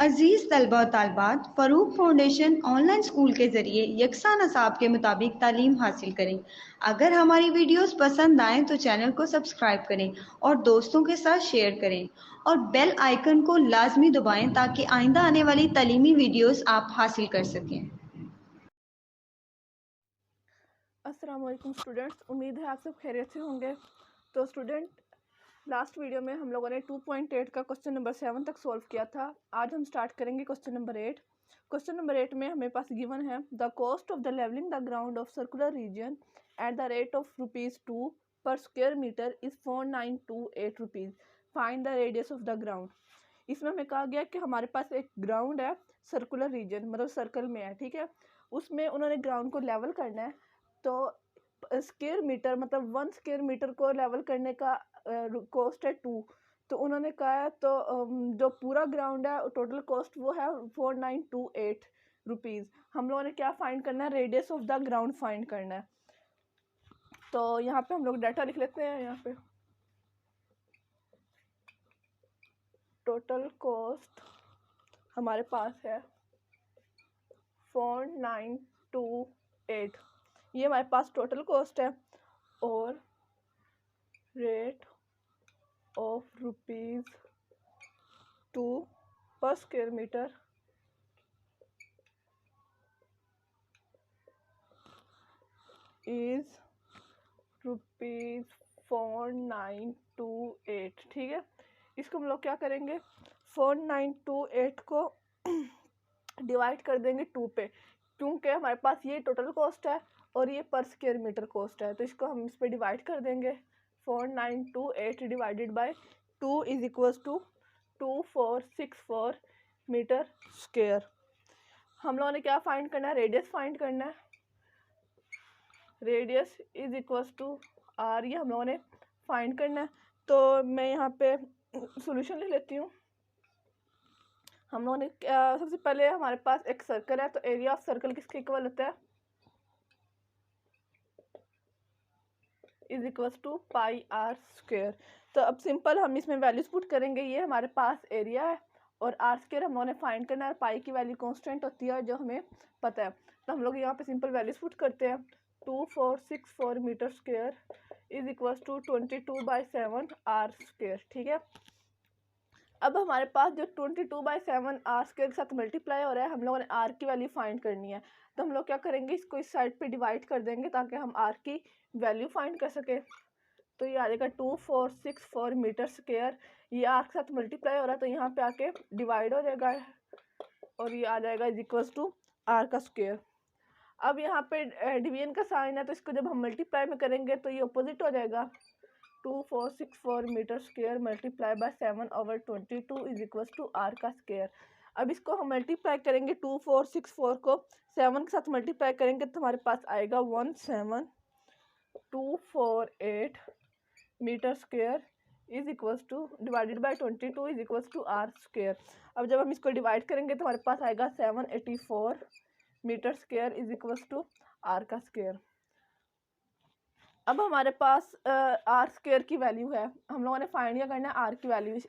अजीज़ तलबा और तालिबात, Farooq foundation online school के ज़रिए यकसा नसाब के मुताबिक तालीम हासिल करें। अगर हमारी वीडियोस पसंद आएँ तो चैनल को सब्सक्राइब करें और दोस्तों के साथ शेयर करें और बेल आइकन को लाजमी दबाएं ताकि आइंदा आने वाली तालीमी वीडियोस आप हासिल कर सकें। अस्सलाम वालेकुम स्टूडेंट्स, उम्मीद है आप सब खैरियत से होंगे। तो स्टूडेंट, लास्ट वीडियो में हम लोगों ने 2.8 का क्वेश्चन नंबर 7 तक सॉल्व किया था। आज हम स्टार्ट करेंगे क्वेश्चन नंबर 8। क्वेश्चन नंबर 8 में हमें पास गिवन है the cost of the levelling the ground of circular region at the rate of ₹2 per square metre is 4928 rupees. Find the radius of the ground. इसमें हमें कहा गया कि हमारे पास एक ग्राउंड है, सर्कुलर रीजन मतलब सर्कल में है, ठीक है। उसमें उन्होंने ग्राउंड को लेवल करना है। तो स्क्वायर मीटर मतलब 1 स्क्वायर मीटर को लेवल करने का कॉस्ट है 2। तो उन्होंने कहा है तो जो पूरा ग्राउंड है टोटल कॉस्ट वो है 4928 रुपीज़। हम लोगों ने क्या फाइंड करना है, radius of the ground find करना है। तो यहाँ पे हम लोग डाटा लिख लेते हैं। यहाँ पे टोटल कॉस्ट हमारे पास है 4928, ये हमारे पास टोटल कॉस्ट है। और रेट ऑफ ₹2 पर स्क्वायर मीटर इज ₹4928, ठीक है। इसको हम लोग क्या करेंगे, 4928 को डिवाइड कर देंगे 2 पे, क्योंकि हमारे पास ये टोटल कॉस्ट है और ये पर स्क्वायर मीटर कॉस्ट है। तो इसको हम इस पे डिवाइड कर देंगे। 4928 divided by 2 is equals to 2464 metre square. हम लोगों ने क्या फाइंड करना है, रेडियस फाइंड करना है। Radius is equals to R, ये हम लोगों ने फाइंड करना है। तो मैं यहाँ पे सॉल्यूशन लिख लेती हूँ। हम लोगों ने सबसे पहले हमारे पास एक सर्कल है, तो एरिया ऑफ सर्कल किसके इक्वल होता है, is equals to pi R square. तो अब सिंपल हम इसमें वैल्यूज पुट करेंगे। ये हमारे पास एरिया है और आर स्क्वायर हम लोगों ने फाइंड करना है। पाई की वैल्यू कांस्टेंट होती है जो हमें पता है। तो हम लोग यहाँ पे सिंपल वैल्यूज पुट करते हैं। 2464 metre square is equals to 22/7 R square, ठीक है। अब हमारे पास जो 22/7 आर स्क्वायर के साथ मल्टीप्लाई हो रहा है, हम लोगों ने आर की वैल्यू फाइंड करनी है। तो हम लोग क्या करेंगे, इसको इस साइड पे डिवाइड कर देंगे ताकि हम आर की वैल्यू फाइंड कर सके। तो ये आ जाएगा 2464 मीटर स्क्वायर, ये आर के साथ मल्टीप्लाई हो रहा है तो यहाँ पे आके डिवाइड हो जाएगा और ये आ जाएगा इज इक्वल्स टू आर का स्क्वायर। अब यहाँ पे डिवीजन का साइन है तो इसको जब हम मल्टीप्लाई में करेंगे तो ये अपोजिट हो जाएगा। 2464 metre square multiply by 7/22 is equals to R का स्क्वायर। अब इसको हम मल्टीप्लाई करेंगे, 2464 को 7 के साथ मल्टीप्लाई करेंगे तो हमारे पास आएगा 17248 metre square is equals to divided by 22 is equals to R square. अब जब हम इसको डिवाइड करेंगे तो हमारे पास आएगा 784 metre square is equals to R का स्क्वायर। अब हमारे पास आर स्क्वायर की वैल्यू है, हम लोगों ने फाइंड क्या करना है, आर की वैल्यू।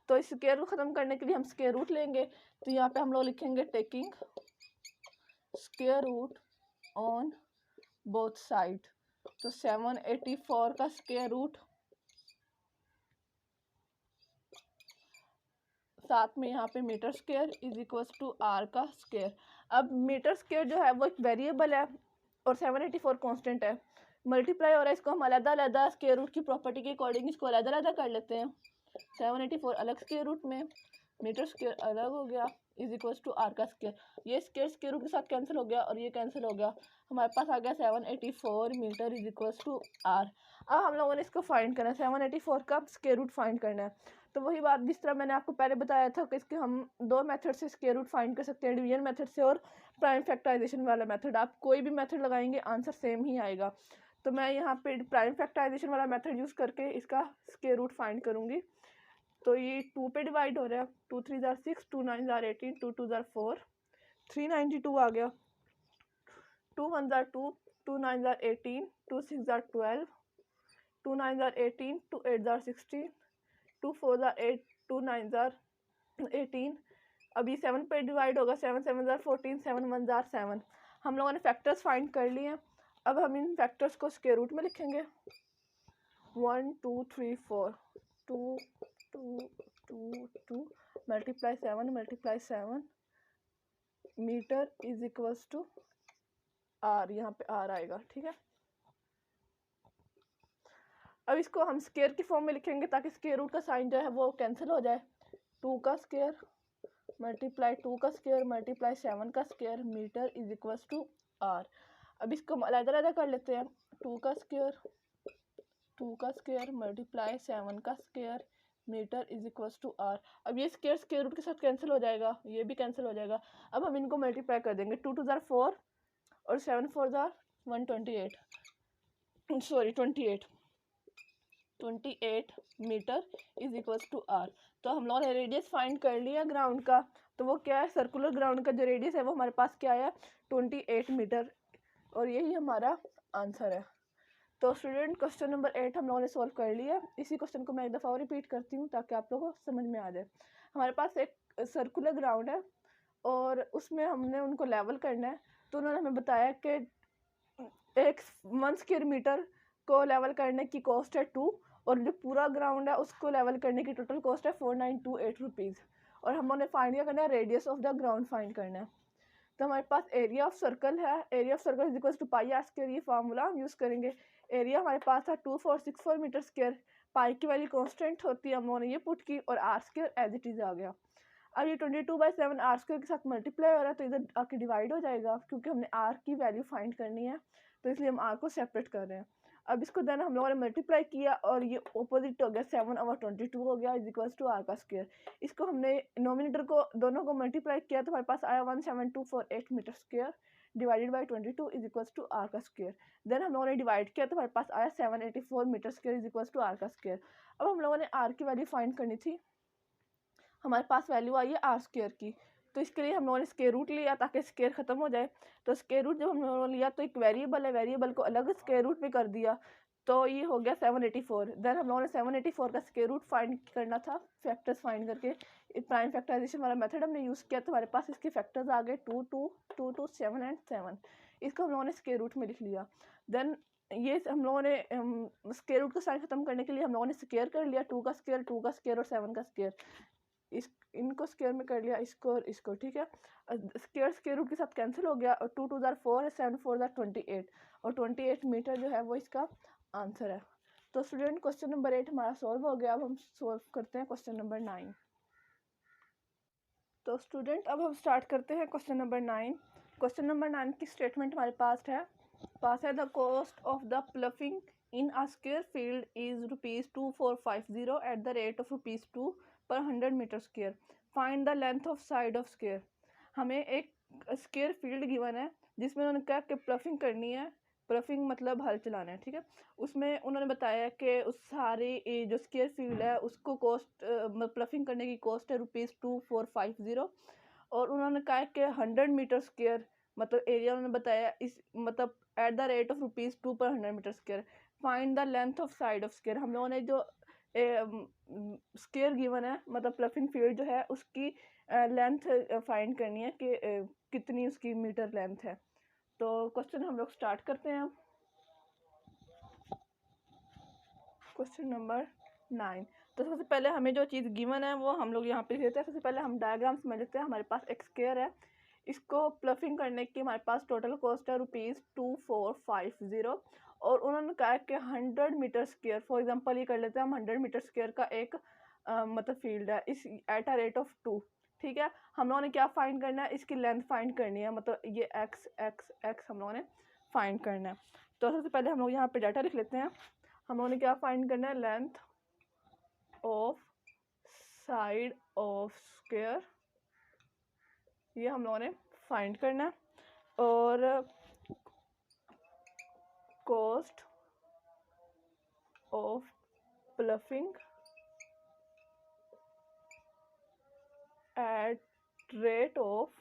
तो इस स्क्वायर को ख़त्म करने के लिए हम स्क्वायर रूट लेंगे। तो यहाँ पे हम लोग लिखेंगे taking square root on both side. तो 784 का स्क्वायर रूट साथ में यहाँ पे metre square is equals to R का स्क्वायर। अब मीटर स्क्वायर जो है वो एक वेरिएबल है और 784 कांस्टेंट है, मल्टीप्लाई हो रहा है। इसको हम अलग अलग स्क्वायर रूट की प्रॉपर्टी के अकॉर्डिंग इसको अलग अलग कर लेते हैं। 784 अलग स्क्वायर रूट में, मीटर स्क्वायर अलग हो गया इज इक्वल्स टू आर का स्क्वायर। ये स्क्वायर रूट के साथ कैंसिल हो गया और ये कैंसिल हो गया, हमारे पास आ गया 784 metre is equals to R. अब हम लोगों ने इसको फाइंड करना है, 784 का स्क्वायर रूट फाइंड करना है। तो वही बात जिस तरह मैंने आपको पहले बताया था कि इसके हम दो मेथड से स्क्वायर रूट फाइंड कर सकते हैं, डिवीजन मेथड से और प्राइम फैक्टराइजेशन वाला मेथड। आप कोई भी मेथड लगाएंगे आंसर सेम ही आएगा। तो मैं यहाँ पे प्राइम फैक्टराइजेशन वाला मेथड यूज़ करके इसका स्क्वायर रूट फाइंड करूँगी। तो ये 2 पे डिवाइड हो रहा है, 2 3 जार 6, 2 9 जार 18, 2 2 जार 4, 392 आ गया, 2 1 jar 2, 2 9 jar 18, 2 6 jar 12, 2 9 jar 18, 2 8 jar 16, 2 4 jar 8, 2 9 jar 18। अब ये 7 पे डिवाइड होगा, 7 7 जार 14, 7 1 जार 7। हम लोगों ने फैक्टर्स फाइंड कर लिए हैं। अब हम इन फैक्टर्स को स्क्वायर रूट में लिखेंगे। 1 2 3 4 2 2 2 2 multiply 7 metre is equals to R, यहाँ पे आर आएगा, ठीक है। अब इसको हम स्क्वायर की फॉर्म में लिखेंगे ताकि स्क्वायर रूट का साइन जो है वो कैंसिल हो जाए। 2 का स्क्वायर मल्टीप्लाई 2 का स्क्वायर मल्टीप्लाई 7 का square metre is equals to R. अब इसको अलग-अलग कर लेते हैं। 2 का स्क्वायर मल्टीप्लाई 7 का square metre is equals to R. अब ये स्क्वायर स्क्वायर रूट के साथ कैंसिल हो जाएगा, ये भी कैंसिल हो जाएगा। अब हम इनको मल्टीप्लाई कर देंगे। 2 2 जार 4 और 7 4 जार 128, sorry 28 metre is equals to R. तो हम लोगों ने रेडियस फाइंड कर लिया ग्राउंड का। तो वो क्या है, सर्कुलर ग्राउंड का जो रेडियस है वो हमारे पास क्या आया, 28 मीटर, और यही हमारा आंसर है। तो स्टूडेंट क्वेश्चन नंबर 8 हम लोगों ने सॉल्व कर लिया। इसी क्वेश्चन को मैं एक दफ़ा और रिपीट करती हूँ ताकि आप लोगों को समझ में आ जाए। हमारे पास एक सर्कुलर ग्राउंड है और उसमें हमने उनको लेवल करना है। तो उन्होंने हमें बताया कि एक 1 स्क्वायर मीटर को लेवल करने की कॉस्ट है 2, और जो पूरा ग्राउंड है उसको लेवल करने की टोटल कॉस्ट है 4928 रुपीज़। और हमने फाइंड क्या करना है, radius of the ground find करना है। तो हमारे पास एरिया ऑफ सर्कल है, area of circle is equal to pi R square, ये फार्मूला हम यूज़ करेंगे। एरिया हमारे पास था 2464 मीटर स्क्वायर, पाई की वैल्यू कांस्टेंट होती है, हम लोगों ने ये पुट की, और R square as it is आ गया। अब ये 22/7 आर स्क्वायर के साथ मल्टीप्लाई हो रहा है तो इधर आके डिवाइड हो जाएगा, क्योंकि हमने आर की वैल्यू फाइंड करनी है, तो इसलिए हम आर को सेपरेट कर रहे हैं। अब इसको देना हम लोगों ने मल्टीप्लाई किया और ये ऑपोजिट हो गया, 7/22 हो गया इज इक्वल्स टू आर का स्क्वायर। इसको हमने नोमिनेटर को दोनों को मल्टीप्लाई किया तो हमारे पास आया 17248 metre square divided by 22 is equals to R का स्क्वायर। देन हम लोगों ने डिवाइड किया तो हमारे पास आया 784 metre square is equals to R का स्क्वायर। अब हम लोगों ने आर की वैल्यू फाइंड करनी थी, हमारे पास वैल्यू आई है आर स्क्वायर की, तो इसके लिए हम लोगों ने स्क्वायर रूट लिया ताकि स्क्वायर खत्म हो जाए। तो स्क्वायर रूट जब हम लोगों ने लिया तो एक वेरिएबल है, वेरिएबल को अलग स्क्वायर रूट में कर दिया, तो ये हो गया 784। देन हम लोगों ने 784 का स्क्वायर रूट फाइंड करना था फैक्टर्स फाइंड करके। प्राइम फैक्टराइजेशन वाला मेथड हमने यूज़ किया तो हमारे पास इसके फैक्टर्स आ गए 2 2 2 2 7 एंड 7। इसको हम लोगों ने स्क्वायर रूट में लिख लिया। देन ये हम लोगों ने स्क्वायर रूट का साइन खत्म करने के लिए हम लोगों ने स्क्वायर कर लिया, 2 का स्क्वायर और 7 का स्क्वायर, इस इनको स्क्वायर में कर लिया, इसको और इसको, ठीक है। स्क्वायर स्क्वायर रूट के साथ कैंसिल हो गया, और 2 2 जार 4 है, 7 4 जार 28, और 28 मीटर जो है वो इसका आंसर है। तो स्टूडेंट क्वेश्चन नंबर 8 हमारा सॉल्व हो गया। अब हम सॉल्व करते हैं क्वेश्चन नंबर 9। तो स्टूडेंट अब हम स्टार्ट करते हैं क्वेश्चन नंबर 9। क्वेश्चन नंबर 9 की स्टेटमेंट हमारे पास है the cost of the ploughing in a square field is ₹2450 at the rate of ₹2 per 100 metre square. Find the length of side of square. हमें एक स्क्वायर फील्ड गिवन है जिसमें उन्होंने कहा कि प्लफिंग करनी है, प्लफिंग मतलब हल चलाना है, ठीक है। उसमें उन्होंने बताया कि उस सारी जो स्क्वायर फील्ड है उसको कॉस्ट प्लफिंग करने की कॉस्ट है ₹2450, और उन्होंने कहा कि 100 मीटर स्क्वायर मतलब एरिया उन्होंने बताया इस मतलब eight the rate of ₹2 per 100 metre square. Find the length of side of square. हम लोगों ने जो स्क्वायर गिवन है मतलब प्लफिंग फील्ड जो है उसकी लेंथ फाइंड करनी है कि कितनी उसकी मीटर लेंथ है। तो क्वेश्चन हम लोग स्टार्ट करते हैं। Question number 9। तो सबसे पहले हमें जो चीज़ गिवन है वो हम लोग यहाँ पे लिख लेते हैं। सबसे पहले हम डायग्राम समझ लेते हैं। हमारे पास एक स्क्वायर है, इसको प्लफिंग करने की हमारे पास टोटल कॉस्ट है ₹2450, और उन्होंने कहा कि 100 मीटर स्क्वायर, फॉर एग्जांपल ये कर लेते हैं हम 100 मीटर स्क्वायर का एक मतलब फील्ड है इस एट अ रेट ऑफ 2, ठीक है। हम लोगों ने क्या फाइंड करना है, इसकी लेंथ फाइंड करनी है, मतलब ये एक्स एक्स एक्स हम लोगों ने फाइंड करना है। तो सबसे पहले हम लोग यहाँ पे डाटा लिख लेते हैं। हम लोगों ने क्या फाइंड करना है, length of side of square, ये हम लोगों ने फाइंड करना है, और cost of ploughing at rate of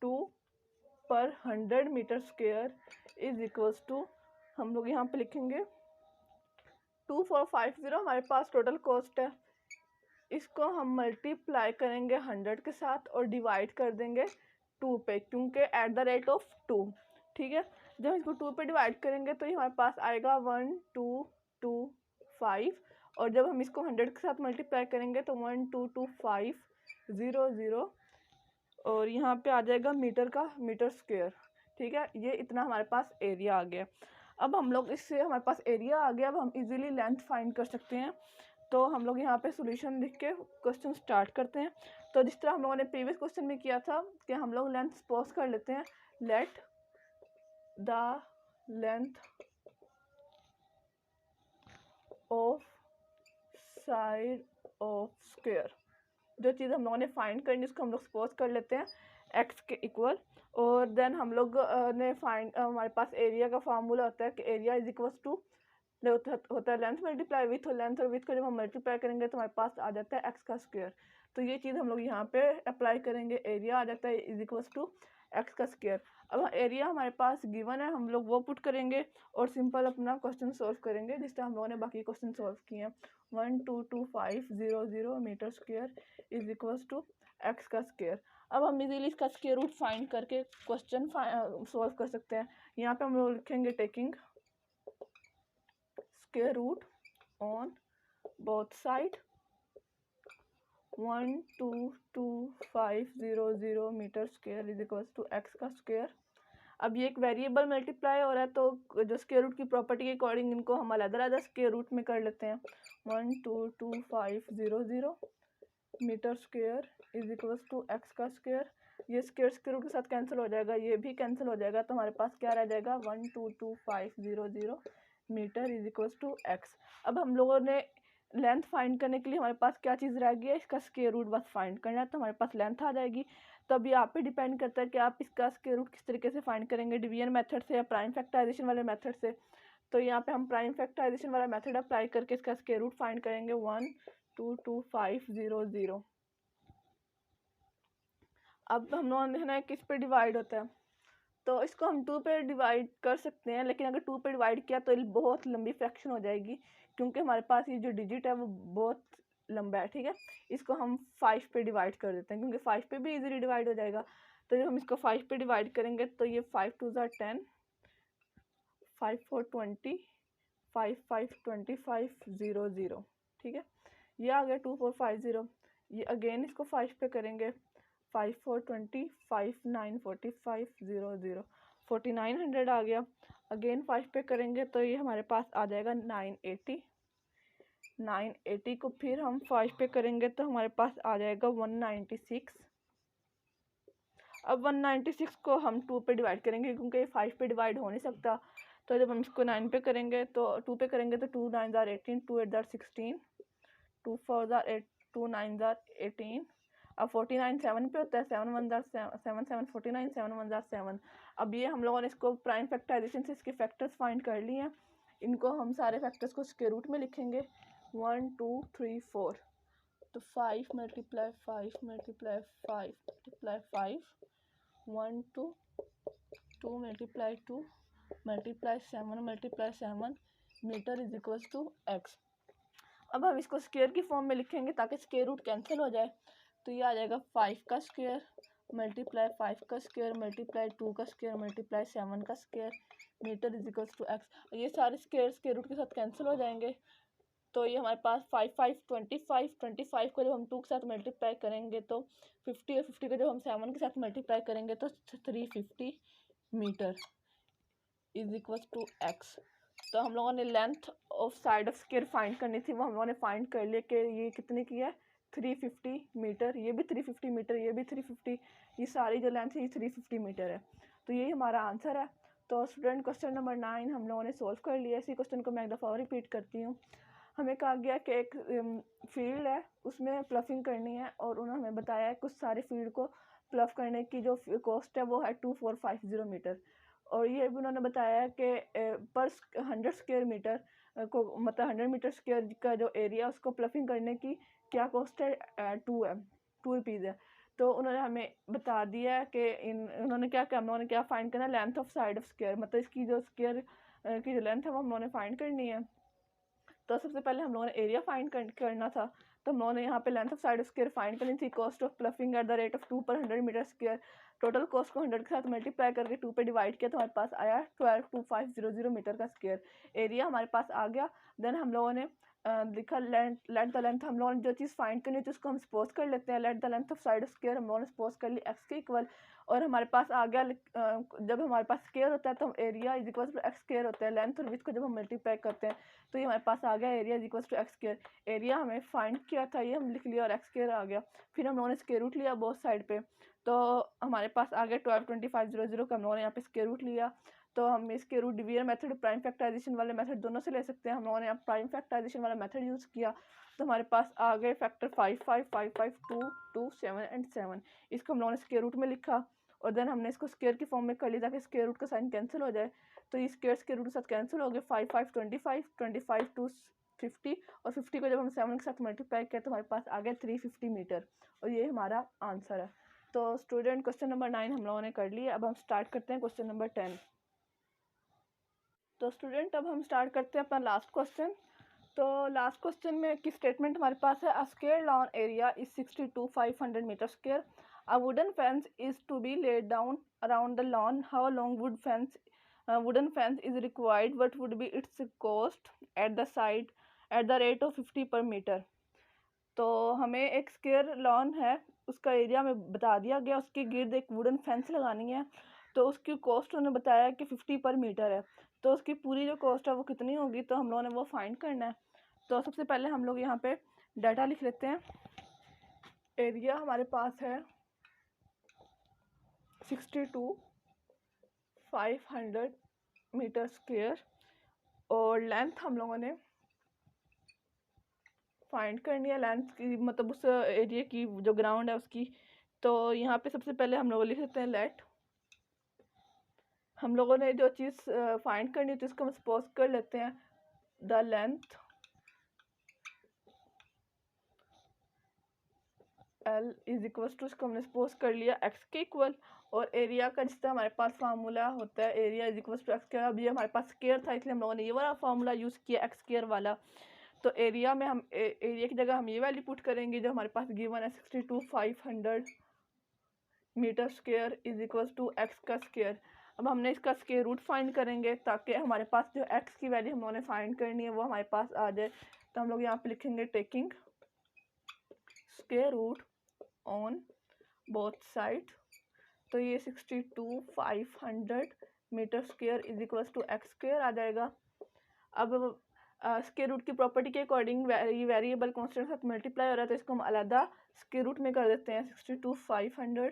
2 per 100 metre square is equals to, हम लोग यहाँ पे लिखेंगे 2450 हमारे पास टोटल कॉस्ट है, इसको हम मल्टीप्लाई करेंगे 100 के साथ और डिवाइड कर देंगे 2 पे, क्योंकि एट द रेट ऑफ 2, ठीक है। जब इसको 2 पे डिवाइड करेंगे तो ये हमारे पास आएगा 1 2 2 5, और जब हम इसको 100 के साथ मल्टीप्लाई करेंगे तो 1 2 2 5 0 0, और यहाँ पे आ जाएगा मीटर का मीटर स्क्वायर, ठीक है। ये इतना हमारे पास एरिया आ गया। अब हम लोग इससे हमारे पास एरिया आ गया, अब हम इजीली लेंथ फाइंड कर सकते हैं। तो हम लोग यहाँ पे सॉल्यूशन लिख के क्वेश्चन स्टार्ट करते हैं। तो जिस तरह हम लोगों ने प्रीवियस क्वेश्चन में किया था कि हम लोग लेंथ सपोज कर लेते हैं, let the length of side of square, जो चीज़ हम लोगों ने फाइंड करनी उसको हम लोग सपोज कर लेते हैं x के इक्वल। और देन हम लोग ने फाइंड, हमारे पास एरिया का फार्मूला होता है कि एरिया इज इक्वल्स टू होता है लेंथ मल्टीप्लाई विथ, और लेंथ और विथ को जब हम मल्टीप्लाई करेंगे तो हमारे पास आ जाता है x का स्क्वायर। तो ये चीज़ हम लोग यहाँ पे अप्लाई करेंगे, एरिया आ जाता है इज इक्वल्स टू x का स्क्वायर। अब एरिया हमारे पास गिवन है, हम लोग वो पुट करेंगे और सिंपल अपना क्वेश्चन सॉल्व करेंगे जिस तरह हम लोगों ने बाकी क्वेश्चन सॉल्व किए हैं। 1 2 2 5 0 0 metre square is equals to x का स्क्वायर। अब हम इजीली इसका स्क्वायर रूट फाइंड करके क्वेश्चन सॉल्व कर सकते हैं। यहाँ पे हम लोग लिखेंगे taking square root on both side 1 2 2 5 0 0 metre square is equals to x का स्क्वायर। अब ये एक वेरिएबल मल्टीप्लाई हो रहा है, तो जो स्क्वायर रूट की प्रॉपर्टी के अकॉर्डिंग इनको हम अलग-अलग स्क्वायर रूट में कर लेते हैं। 1 2 2 5 0 0 metre square is equals to x का स्क्वायर। ये स्क्वायर रूट के साथ कैंसिल हो जाएगा, ये भी कैंसिल हो जाएगा, तो हमारे पास क्या रह जाएगा 1 2 2 5 0 0 metre is equals to x। अब हम लोगों ने लेंथ फाइंड करने के लिए हमारे पास क्या चीज़ रह गई है, इसका स्क्वायर रूट बस फाइंड करना है, तो हमारे पास लेंथ आ जाएगी। तो अभी आप पे डिपेंड करता है कि आप इसका स्क्वायर रूट किस तरीके से फाइंड करेंगे, डिवीजन मेथड से या प्राइम फैक्टराइजेशन वाले मेथड से। तो यहाँ पे हम प्राइम फैक्टराइजेशन वाला मेथड अप्लाई करके इसका स्क्वायर रूट फाइंड करेंगे 1 2 2 5 0 0। अब हम लोगों ने देखना है किस पे डिवाइड होता है, तो इसको हम 2 पे डिवाइड कर सकते हैं, लेकिन अगर 2 पे डिवाइड किया तो बहुत लंबी फ्रैक्शन हो जाएगी, क्योंकि हमारे पास ये जो डिजिट है वो बहुत लंबा है, ठीक है। इसको हम 5 पे डिवाइड कर देते हैं, क्योंकि 5 पे भी इजीली डिवाइड हो जाएगा। तो जब हम इसको 5 पे डिवाइड करेंगे तो ये 5 2 10, 5 4 20, 5 5 25 0 0, ठीक है। ये आ गया 2 4 5 0। ये अगेन इसको 5 पे करेंगे, 5 4 20, 5 9 45 0 0, 4900 आ गया। अगेन 5 पे करेंगे तो ये हमारे पास आ जाएगा 980। 980 को फिर हम 5 पे करेंगे तो हमारे पास आ जाएगा 196। अब 196 को हम 2 पे डिवाइड करेंगे, क्योंकि 5 पे डिवाइड हो नहीं सकता। तो जब हम इसको 9 पे करेंगे तो 2 पे करेंगे तो 2 9 18, 2 8 16, 2 4 8, 2 9 18। अब 49 7 पे होता है, 7 1 7 7 49, 7 1 7। अब ये हम लोगों ने इसको प्राइम फैक्टराइजेशन से इसके फैक्टर्स फाइंड कर लिए हैं। इनको हम सारे फैक्टर्स को स्क्वायर रूट में लिखेंगे 1 2 3 4। तो 5 multiply 5 multiply 5 multiply 5, 1 2 2 multiply 2 multiply 7 multiply 7 metre is equals to x। अब हम इसको स्क्वायर की फॉर्म में लिखेंगे ताकि स्क्वायर रूट कैंसिल हो जाए। तो ये आ जाएगा 5 का स्क्वायर मल्टीप्लाई 5 का स्क्वायर मल्टीप्लाई 2 का स्क्वायर मल्टीप्लाई 7 का square metre is equals to x। ये सारे स्क्वायर रूट के साथ कैंसिल हो जाएंगे। तो ये हमारे पास 5 5 25, 25 को जब हम 2 के साथ मल्टीप्लाई करेंगे तो 50, और 50 को जब हम 7 के साथ मल्टीप्लाई करेंगे तो 350 metre is equals to x। तो हम लोगों ने length of side of square find करनी थी, वो हम लोगों ने फाइंड कर लिया कि ये कितने की है 350 मीटर, ये भी 350 मीटर, ये भी 350, ये सारी जो लेंथ है ये 350 मीटर है। तो यही हमारा आंसर है। तो स्टूडेंट क्वेश्चन नंबर 9 हम लोगों ने सोल्व कर लिया। इसी क्वेश्चन को मैं एक दफ़ा और रिपीट करती हूँ। हमें कहा गया कि एक फील्ड है उसमें प्लफिंग करनी है, और उन्होंने हमें बताया है कुछ सारे फील्ड को प्लफ करने की जो कॉस्ट है वो है 2450 मीटर। और ये भी उन्होंने बताया है कि पर 100 स्क्वायर मीटर को, मतलब 100 मीटर स्क्वायर का जो एरिया उसको प्लफिंग करने की क्या कॉस्ट है, 2 रुपीज़ है। तो उन्होंने हमें बता दिया कि उन्होंने क्या हम लोगों ने क्या फाइंड करना, length of side of square, मतलब इसकी जो स्क्वायर की जो लेंथ है वो हम लोगों ने फाइंड करनी है। तो सबसे पहले हम लोगों ने एरिया फाइंड करना था। तो हम लोगों ने यहाँ पे length of side square find करनी थी। Cost of ploughing eight the rate of 2 per 100 metre square, total cost को 100 के साथ मल्टीप्लाई करके 2 पे डिवाइड किया तो हमारे पास आया 122500 मीटर का स्क्वायर। एरिया हमारे पास आ गया। देन हम लोगों ने लिखा लेट द लेंथ, हम लोगों ने जो चीज़ फाइंड करनी थी उसको हम सपोज कर लेते हैं। Let the length of side square हम लोगों ने सपोज कर ली एक्स के इक्वल, और हमारे पास आ गया जब हमारे पास स्क्वायर होता है तो area is equal to x square होता है। लेंथ और विड्थ को जब हम मल्टीप्लाई करते हैं तो ये हमारे पास आ गया area is equal to x square. Area हमें फाइंड किया था, ये हम लिख लिया और एक्स स्क्वायर आ गया। फिर हम लोगों ने स्क्वायर रूट लिया बोथ साइड पे, तो हमारे पास आ गया 122500 का हम लोगों ने यहाँ पे स्क्वायर रूट लिया। तो हम इसके root division method prime factorisation वाले मेथड दोनों से ले सकते हैं। हम लोगों ने यहाँ प्राइम फैक्टराइजेशन वाला मेथड यूज़ किया तो हमारे पास आ गए फैक्टर 5 5 5 5 2 2 7 एंड 7। इसको हम लोगों ने स्क्वायर रूट में लिखा और देन हमने इसको स्क्वायर की फॉर्म में कर लिया ताकि स्क्वायर रूट का साइन कैंसिल हो जाए। तो ये स्क्वायर रूट के साथ कैंसिल हो गए। 5 5 25 25 2 50 और 50 को जब हम 7 के साथ मल्टीप्लाई किया तो हमारे पास आ गया 350 मीटर, और ये हमारा आंसर है। तो स्टूडेंट क्वेश्चन नंबर 9 हम लोगों ने कर लिया। अब हम स्टार्ट करते हैं क्वेश्चन नंबर 10। तो स्टूडेंट अब हम स्टार्ट करते हैं अपना लास्ट क्वेश्चन। तो लास्ट क्वेश्चन में की स्टेटमेंट हमारे पास है, a square lawn area is 62,500 metre square, a wooden fence is to be laid down around the lawn, how long wooden fence is required, what would be its cost at the side at the rate of 50 per metre. तो हमें एक square lawn है, उसका area हमें बता दिया गया, उसके गिर्द एक वुडन फेंस लगानी है, तो उसकी कॉस्ट उन्होंने बताया कि 50 पर मीटर है। तो उसकी पूरी जो कॉस्ट है वो कितनी होगी, तो हम लोगों ने वो फाइंड करना है। तो सबसे पहले हम लोग यहाँ पे डाटा लिख लेते हैं। एरिया हमारे पास है 62,500 मीटर स्क्वायर और लेंथ हम लोगों ने फाइंड करनी है, लेंथ की मतलब उस एरिया की जो ग्राउंड है उसकी। तो यहाँ पे सबसे पहले हम लोग लिख लेते हैं लेट, हम लोगों ने जो चीज़ फाइंड करनी थी उसको हम सपोज कर लेते हैं the length L is equal to, उसको हमने सपोज कर लिया x के इक्वल, और एरिया का जिसका हमारे पास फार्मूला होता है area is equal to x square. अब ये हमारे पास स्क्वायर था इसलिए हम लोगों ने ये वाला फार्मूला यूज़ किया एक्स स्क्वायर वाला। तो एरिया में हम एरिया की जगह हम ये वैल्यू पुट करेंगे जो हमारे पास गिवन है 62,500 metre square is equal to x का स्क्वायर। अब हमने इसका स्क्वायर रूट फाइंड करेंगे ताकि हमारे पास जो एक्स की वैल्यू हम लोगों ने फाइंड करनी है वो हमारे पास आ जाए। तो हम लोग यहाँ पे लिखेंगे taking square root on both side, तो ये 62,500 metre square is equal to x square आ जाएगा। अब स्क्वायर रूट की प्रॉपर्टी के अकॉर्डिंग ये वेरिएबल कांस्टेंट के साथ मल्टीप्लाई हो रहा है, तो इसको हम अलग स्क्वायर रूट में कर देते हैं। 62,500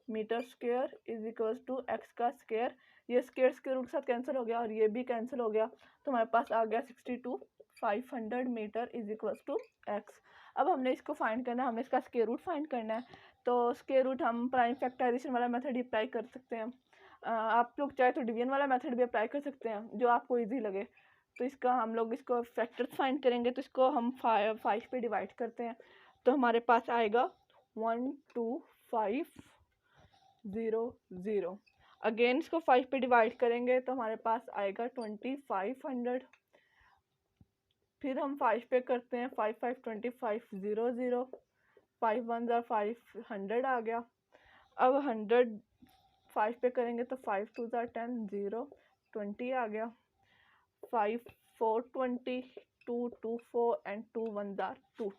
metre square is equal to x का स्क्वायर, ये स्क्वायर रूट के साथ कैंसिल हो गया और ये भी कैंसिल हो गया, तो हमारे पास आ गया 62,500 metre is equal to x. अब हमने इसको फाइंड करना है, हमने इसका स्क्वायर रूट फाइंड करना है। तो स्क्वायर रूट हम प्राइम फैक्टराइजेशन वाला मेथड अप्लाई कर सकते हैं, आप लोग चाहे तो डिवीजन वाला मेथड भी अप्लाई कर सकते हैं जो आपको ईजी लगे। तो इसका हम लोग इसको फैक्टर्स फाइंड करेंगे, तो इसको हम 5 पे डिवाइड करते हैं, तो हमारे पास आएगा 12500। अगेन इसको 5 पे डिवाइड करेंगे तो हमारे पास आएगा 2500। फिर हम 5 पे करते हैं, 5 5 2500, 5 1 500 आ गया। अब 100 5 पे करेंगे तो 5 2 10 0 20 आ गया। 5 4 20 2 2 4 एंड 2 1 2।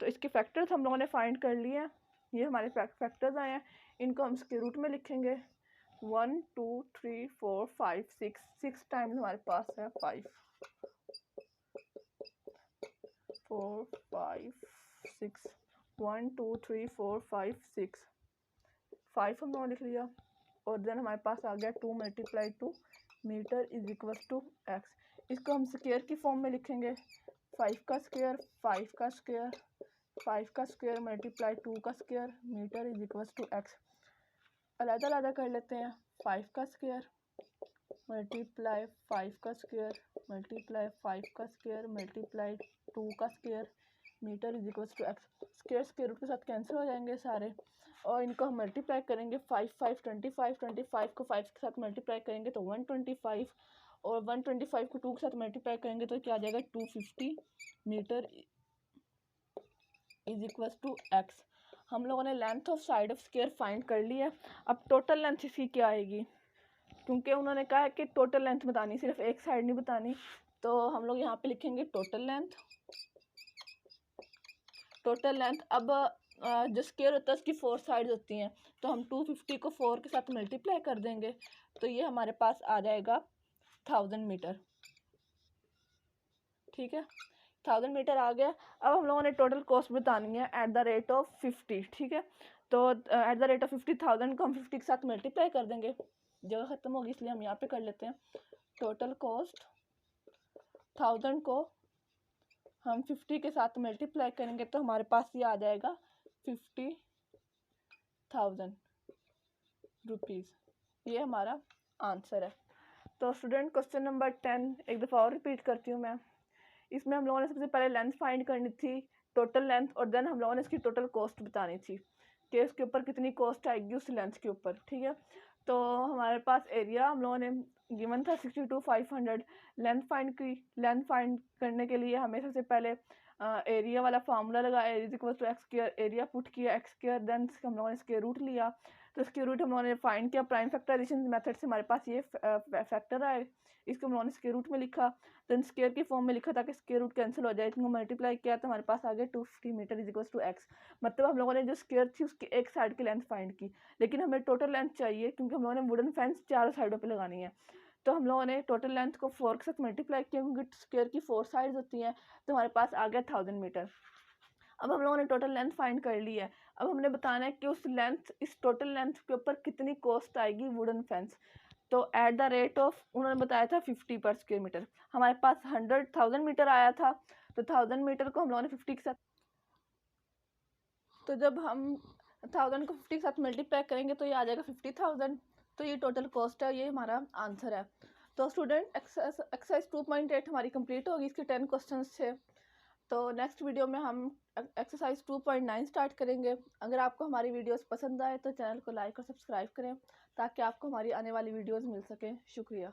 तो इसके फैक्टर्स हम लोगों ने फाइंड कर लिए हैं, ये हमारे फैक्टर्स आए हैं, इनको हम इसके रूट में लिखेंगे। 1 2 3 4 5 6 टाइम्स हमारे पास है 5 4 5 6 1 2 3 4 5 6 5 हम लोगों ने लिख लिया, और देन हमारे पास आ गया 2 × 2 metre is equal to x. इसको हम स्क्वायर की फॉर्म में लिखेंगे, 5 का स्क्वायर 5 का स्क्वायर 5 का स्क्वायर मल्टीप्लाई 2 का square metre is equal to x. अलग कर लेते हैं, 5 का स्क्वायर मल्टीप्लाई 5 का स्क्वायर मल्टीप्लाई 5 का स्क्वायर मल्टीप्लाई 2 का square metre is equal to x. Square root के साथ कैंसिल हो जाएंगे सारे, और इनको हम मल्टीप्लाई करेंगे। 5 5 25 25 को 5 के साथ मल्टीप्लाई करेंगे तो 125, और 125 को 2 के साथ मल्टीप्लाई करेंगे तो क्या आ जाएगा 250 metre is equals to x. हम लोगों ने length of side of square find कर ली है। अब टोटल लेंथ इसकी क्या आएगी, क्योंकि उन्होंने कहा है कि टोटल लेंथ बतानी, सिर्फ एक साइड नहीं बतानी, तो हम लोग यहाँ पे लिखेंगे टोटल लेंथ। टोटल लेंथ, अब जो स्क्वायर होता है उसकी 4 साइड होती हैं, तो हम 250 को 4 के साथ मल्टीप्लाई कर देंगे, तो ये हमारे पास आ जाएगा 1000 मीटर। ठीक है, 1000 मीटर आ गया। अब हम लोगों ने टोटल कॉस्ट बतानी है एट द रेट ऑफ 50। ठीक है, तो एट द रेट ऑफ 50,000 को हम 50 के साथ मल्टीप्लाई कर देंगे, जगह ख़त्म होगी इसलिए हम यहाँ पे कर लेते हैं। टोटल कॉस्ट 1000 को हम 50 के साथ मल्टीप्लाई करेंगे तो हमारे पास ये आ जाएगा 50,000 रुपीज़। ये हमारा आंसर है। तो स्टूडेंट क्वेश्चन नंबर 10 एक दफ़ा और रिपीट करती हूँ मैं। इसमें हम लोगों ने सबसे पहले लेंथ फाइंड करनी थी, टोटल लेंथ, और देन हम लोगों ने इसकी टोटल कॉस्ट बतानी थी कि इसके ऊपर कितनी कॉस्ट आएगी उस लेंथ के ऊपर। ठीक है, तो हमारे पास एरिया हम लोगों ने गिवन था 62,500। लेंथ फाइंड की, लेंथ फाइंड करने के लिए हमें सबसे पहले एरिया वाला फार्मूला लगाया, is equal to x square, area put किया एक्स स्क्वायर, देन हम लोगों ने स्क्वायर रूट लिया, तो स्क्वायर रूट हम लोगों ने फाइंड किया प्राइम फैक्टराइजेशन मेथड से, हमारे पास ये फैक्टर आए, इसको हम लोगों ने स्क्वायर रूट में लिखा, देन स्क्वायर की फॉर्म में लिखा ताकि स्क्वायर रूट कैंसिल हो जाए, इनको मल्टीप्लाई किया तो हमारे पास आ गया 250 metre is equal to x. मतलब हम लोगों ने जो स्क्वायर थी उसकी एक साइड की लेंथ फाइंड की, लेकिन हमें टोटल लेंथ चाहिए क्योंकि हम लोगों ने वुडन फेंस चारों साइडों पे लगानी है, तो हम लोगों ने टोटल लेंथ को 4 के साथ मल्टीप्लाई किया क्योंकि स्क्वायर की 4 साइड्स होती हैं, तो हमारे पास आ गया 1000 मीटर। अब हम लोगों ने टोटल लेंथ फाइंड कर ली है। अब हमने बताना है कि उस लेंथ, इस टोटल लेंथ के ऊपर कितनी कॉस्ट आएगी वुडन फेंस। तो एट द रेट ऑफ, उन्होंने बताया था 50 पर स्क्वायर मीटर, हमारे पास 100,000 मीटर आया था, तो 1000 मीटर को हम लोगों ने 50 के साथ, तो जब हम 1000 को 50 के साथ मल्टीप्लाई करेंगे तो ये आ जाएगा 50,000, तो ये टोटल कॉस्ट है, ये हमारा आंसर है। तो स्टूडेंट एक्सरसाइज 2.8 हमारी कंप्लीट होगी, इसके 10 क्वेश्चन थे। तो नेक्स्ट वीडियो में हम एक्सरसाइज 2.9 स्टार्ट करेंगे। अगर आपको हमारी वीडियोस पसंद आए तो चैनल को लाइक और सब्सक्राइब करें ताकि आपको हमारी आने वाली वीडियोस मिल सकें। शुक्रिया।